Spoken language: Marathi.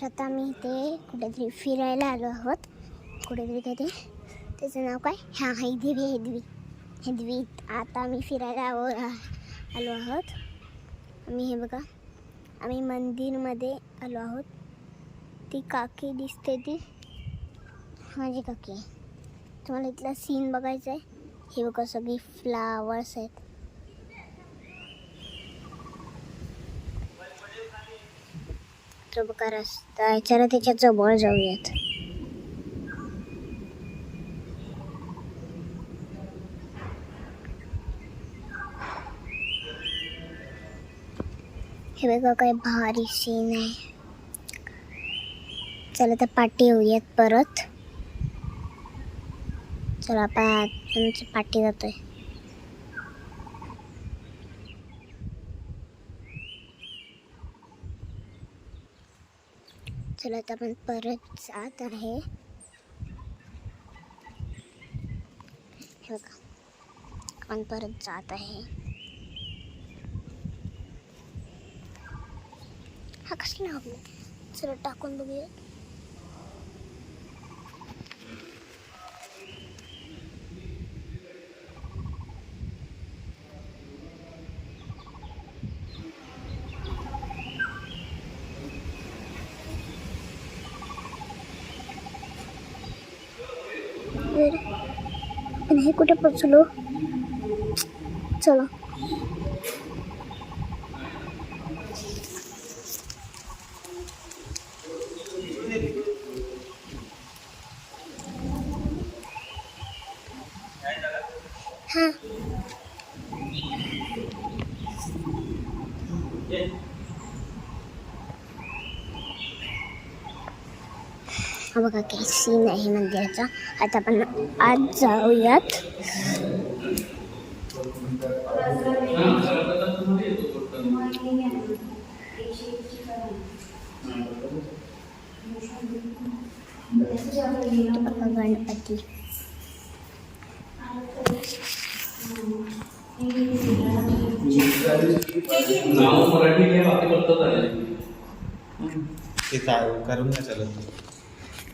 तर आता आम्ही इथे कुठेतरी फिरायला आलो आहोत. कुठेतरी काय ते त्याचं नाव काय, हां हेदवी. आता आम्ही फिरायला आलो आहोत. आम्ही हे बघा, आम्ही मंदिरमध्ये आलो आहोत. ती काकी दिसते, ती माझी काकी आहे. तुम्हाला इथला सीन बघायचा आहे. हे बघा सगळी फ्लावर्स आहेत. तो बघा रस्ता, याच्याला त्याच्या जवळ जाऊयात. हे बघा काय भारी सीन आहे. चला तर पाठी येऊयात परत. चला आपण पाठी जातोय. चला आता आपण परत जात आहे. हे बघा आपण परत जात आहे. हा कसला हवा, चला टाकून बघूया. पण हे कुठे पोचलो. चला हां हा बघा काही सीन आहे मंदिराचा. आता आपण आज जाऊयात. बघा गणपती. ते काय करून नाही चालत.